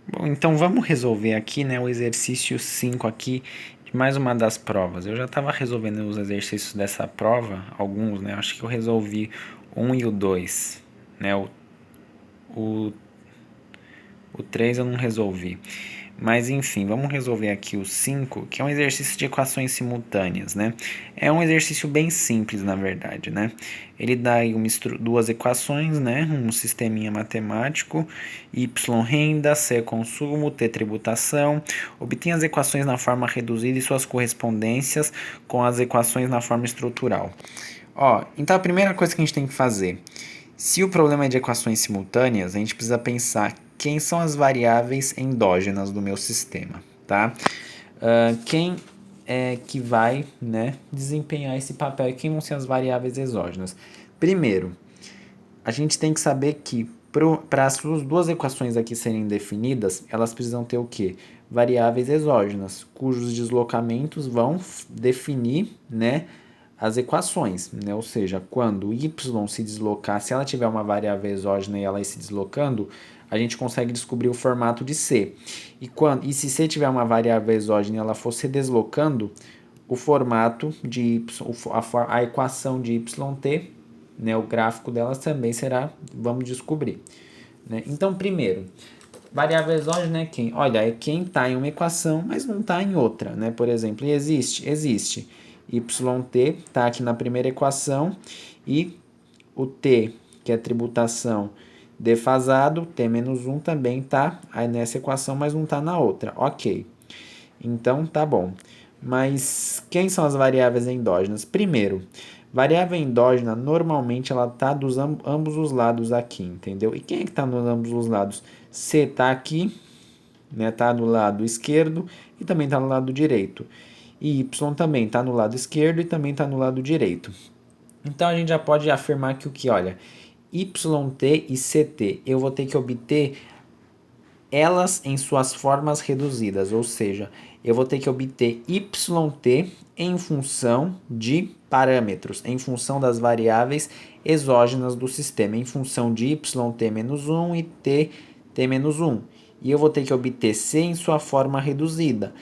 Bom, então vamos resolver aqui, né, o exercício 5 aqui de mais uma das provas. Eu já estava resolvendo os exercícios dessa prova, alguns, né? Acho que eu resolvi o 1 e o 2, né? O, o 3 eu não resolvi. Mas enfim, vamos resolver aqui o 5, que é um exercício de equações simultâneas, né? É um exercício bem simples, na verdade, né? Ele dá aí duas equações, né? Um sisteminha matemático, y renda, c consumo, t tributação. Obtém as equações na forma reduzida e suas correspondências com as equações na forma estrutural. Ó, então a primeira coisa que a gente tem que fazer, se o problema é de equações simultâneas, a gente precisa pensar quem são as variáveis endógenas do meu sistema, tá? Quem é que vai, né, desempenhar esse papel e quem vão ser as variáveis exógenas? Primeiro, a gente tem que saber que para as duas equações aqui serem definidas, elas precisam ter o quê? Variáveis exógenas, cujos deslocamentos vão definir, né, as equações, né? Ou seja, quando y se deslocar, se ela tiver uma variável exógena e ela ir se deslocando, a gente consegue descobrir o formato de C. E se C tiver uma variável exógena e ela for se deslocando, o formato de y, a equação de yt, né, o gráfico delas também será, vamos descobrir. Né? Então, primeiro, variável exógena é quem? Olha, é quem está em uma equação, mas não está em outra. Né? Por exemplo, existe yt está aqui na primeira equação e o t, que é tributação defasado, t menos 1 também está aí nessa equação, mas não está na outra. Ok. Então, tá bom. Mas quem são as variáveis endógenas? Primeiro, variável endógena, normalmente ela tá dos ambos os lados aqui, entendeu? E quem é que tá nos ambos os lados? C tá aqui, né? Tá do lado esquerdo e também tá no lado direito. E Y também tá no lado esquerdo e também tá no lado direito. Então a gente já pode afirmar que o que, olha, YT e CT, eu vou ter que obter elas em suas formas reduzidas, ou seja, eu vou ter que obter yt em função de parâmetros, em função das variáveis exógenas do sistema, em função de yt menos 1 e t menos 1. E eu vou ter que obter c em sua forma reduzida,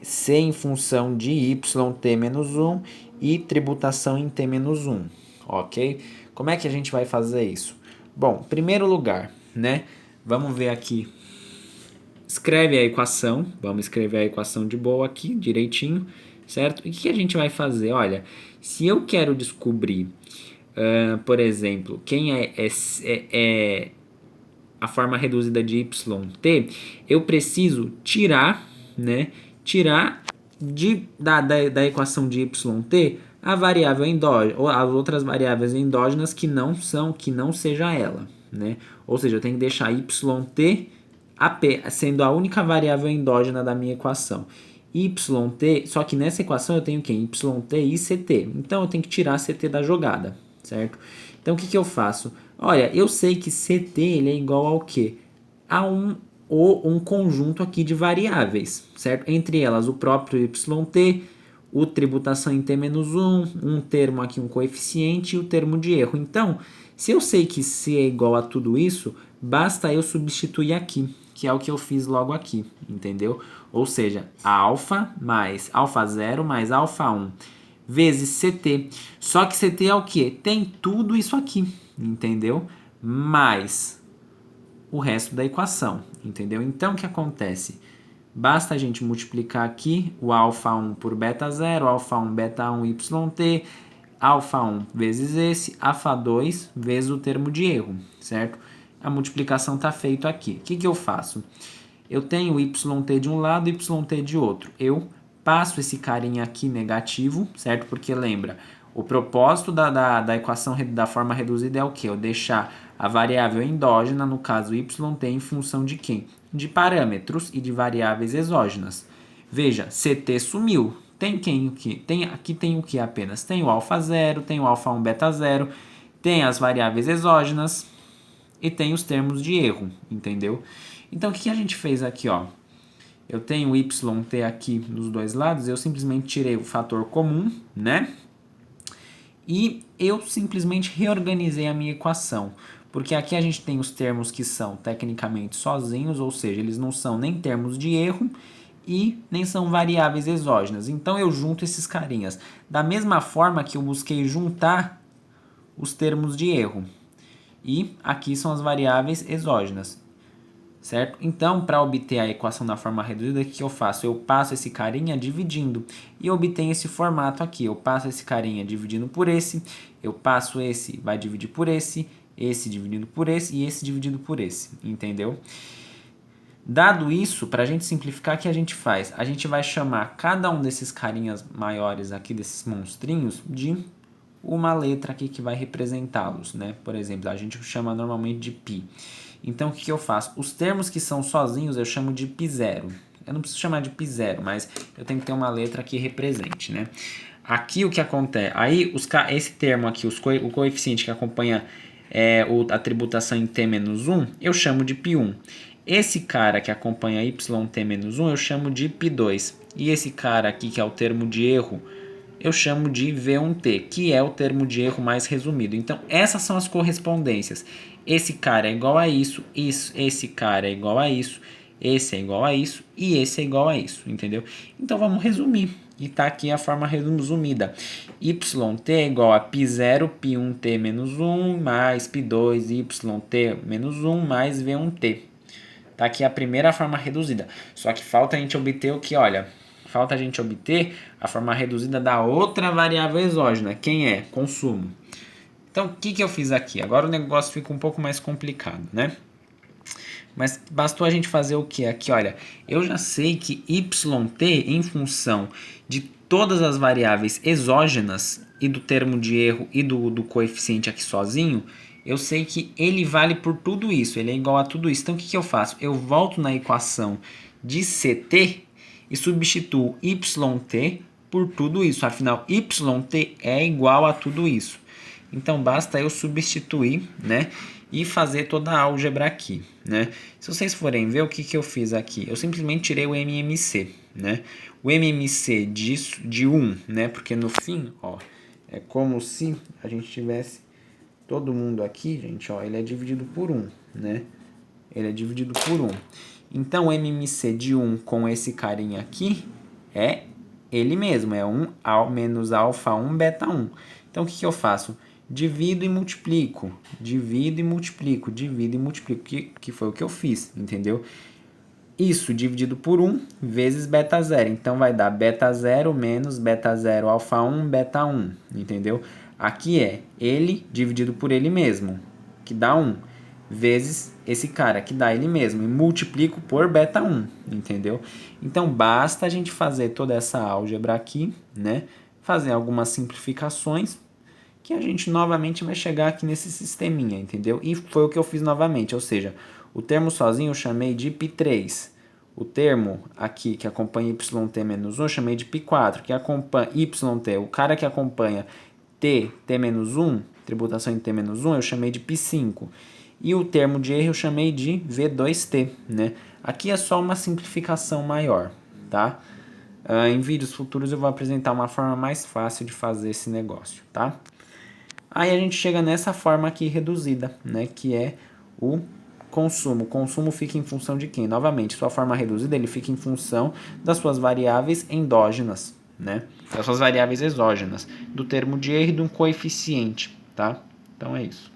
c em função de yt menos 1 e tributação em t menos 1, ok? Como é que a gente vai fazer isso? Bom, em primeiro lugar, né, vamos ver aqui. Escreve a equação, vamos escrever a equação de boa aqui, direitinho, certo? E o que a gente vai fazer? Olha, se eu quero descobrir, por exemplo, quem é a forma reduzida de yt, eu preciso tirar, né? Tirar da equação de yt a variável endógena, ou as outras variáveis endógenas que não seja ela, né? Ou seja, eu tenho que deixar yt sendo a única variável endógena da minha equação. Yt, só que nessa equação eu tenho quem? Yt e ct. Então eu tenho que tirar ct da jogada, certo? Então o que eu faço? Olha, eu sei que ct ele é igual ao quê? A um conjunto aqui de variáveis, certo? Entre elas o próprio yt, o tributação em t-1, um termo aqui, um coeficiente e o termo de erro. Então, se eu sei que c é igual a tudo isso, basta eu substituir aqui, que é o que eu fiz logo aqui, entendeu? Ou seja, alfa mais alfa 0 mais alfa 1 vezes CT. Só que CT é o que? Tem tudo isso aqui, entendeu? Mais o resto da equação, entendeu? Então, o que acontece? Basta a gente multiplicar aqui o alfa 1 por beta 0, alfa 1, beta 1, yt, alfa 1 vezes esse, alfa 2 vezes o termo de erro, certo? A multiplicação está feita aqui. O que eu faço? Eu tenho yt de um lado e yt de outro. Eu passo esse carinha aqui negativo, certo? Porque lembra, o propósito da equação da forma reduzida é o que? Eu deixar a variável endógena, no caso yt, em função de quem? De parâmetros e de variáveis exógenas. Veja, ct sumiu. Tem quem o que? Aqui tem o que apenas? Tem o alfa 0, tem o alfa 1, beta 0, tem as variáveis exógenas e tem os termos de erro, entendeu? Então, o que a gente fez aqui, ó? Eu tenho yt aqui nos dois lados, eu simplesmente tirei o fator comum, né? E eu simplesmente reorganizei a minha equação. Porque aqui a gente tem os termos que são tecnicamente sozinhos, ou seja, eles não são nem termos de erro e nem são variáveis exógenas. Então eu junto esses carinhas. Da mesma forma que eu busquei juntar os termos de erro. E aqui são as variáveis exógenas. Certo? Então, para obter a equação da forma reduzida, o que eu faço? Eu passo esse carinha dividindo e obtenho esse formato aqui. Eu passo esse carinha dividindo por esse, eu passo esse, vai dividir por esse dividido por esse e esse dividido por esse, entendeu? Dado isso, para a gente simplificar, o que a gente faz? A gente vai chamar cada um desses carinhas maiores aqui, desses monstrinhos, de uma letra aqui que vai representá-los, né? Por exemplo, a gente chama normalmente de π. Então, o que eu faço? Os termos que são sozinhos eu chamo de π0. Eu não preciso chamar de π0, mas eu tenho que ter uma letra que represente, né? Aqui o que acontece? Aí, esse termo aqui, o coeficiente que acompanha a tributação em t-1, eu chamo de π1. Esse cara que acompanha yt-1 eu chamo de π2. E esse cara aqui, que é o termo de erro, eu chamo de V1T, que é o termo de erro mais resumido. Então, essas são as correspondências. Esse cara é igual a isso, esse cara é igual a isso, esse é igual a isso e esse é igual a isso, entendeu? Então, vamos resumir. E tá aqui a forma resumida. Yt é igual a π0, π1t menos 1, mais π2, yt menos 1, mais V1t. Tá aqui a primeira forma reduzida. Só que falta a gente obter o que, olha... Falta a gente obter a forma reduzida da outra variável exógena. Quem é? Consumo. Então, o que eu fiz aqui? Agora o negócio fica um pouco mais complicado, né? Mas bastou a gente fazer o que? Aqui, olha, eu já sei que yt, em função de todas as variáveis exógenas e do termo de erro e do coeficiente aqui sozinho, eu sei que ele vale por tudo isso, ele é igual a tudo isso. Então, o que eu faço? Eu volto na equação de CT e substituo yt por tudo isso. Afinal, yt é igual a tudo isso. Então, basta eu substituir, né? E fazer toda a álgebra aqui, né? Se vocês forem ver o que eu fiz aqui, eu simplesmente tirei o MMC, né? O MMC de 1, né? Porque no fim, ó, é como se a gente tivesse todo mundo aqui, gente, ó, ele é dividido por 1, né? Ele é dividido por 1. Então, o MMC de 1 com esse carinha aqui é ele mesmo, é 1 menos alfa 1 beta 1. Então, o que eu faço? Divido e multiplico, divido e multiplico, divido e multiplico, que foi o que eu fiz, entendeu? Isso dividido por 1 vezes beta 0, então vai dar beta 0 menos beta 0 alfa 1 beta 1, entendeu? Aqui é ele dividido por ele mesmo, que dá 1, vezes esse cara, que dá ele mesmo, e multiplico por beta 1, entendeu? Então, basta a gente fazer toda essa álgebra aqui, né? Fazer algumas simplificações, que a gente novamente vai chegar aqui nesse sisteminha, entendeu? E foi o que eu fiz novamente, ou seja, o termo sozinho eu chamei de π3. O termo aqui que acompanha yt menos 1 eu chamei de π4, que acompanha yt, o cara que acompanha t menos 1, tributação em t menos 1, eu chamei de π5. E o termo de erro eu chamei de V2T, né? Aqui é só uma simplificação maior, tá? Em vídeos futuros eu vou apresentar uma forma mais fácil de fazer esse negócio, tá? Aí a gente chega nessa forma aqui reduzida, né? Que é o consumo. O consumo fica em função de quem? Novamente, sua forma reduzida ele fica em função das suas variáveis endógenas, né? Das suas variáveis exógenas, do termo de erro e de um coeficiente, tá? Então é isso.